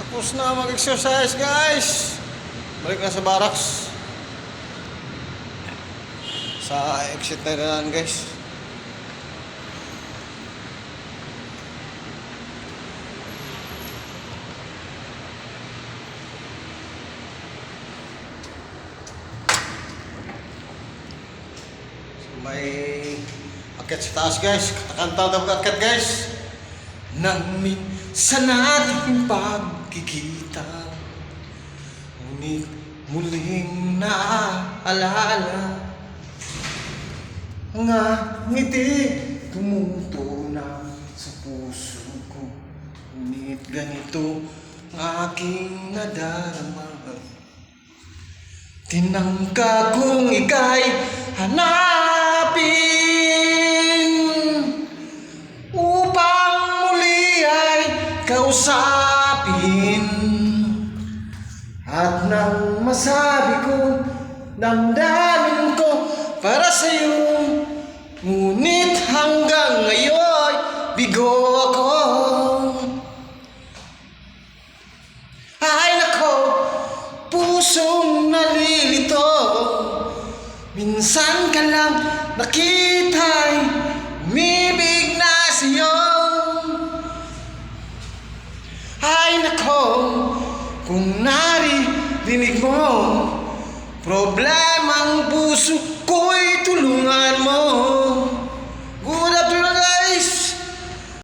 Tapos na mag-exercise, guys. Balik na sa barracks. Sa exit na rin, guys. May akit sa taas, guys. Katakanta daw akit, guys. Nang minsan natin pagkikita, ngunit muling naaalala ang ngiti tumutunaw sa puso ko. Ngunit ganito ang aking nadarama. Tinangka kong ika'y hanapin upang muli ay kausapin. At nang masabi ko, damdamin ko para sa'yo, ngunit hanggang ngayon bigo ako. Ay nako, pusong nalilito, minsan ka lang nakita'y umibig na sa'yo. Ay nako, kung naririnig mo problemang puso ko'y tulungan mo.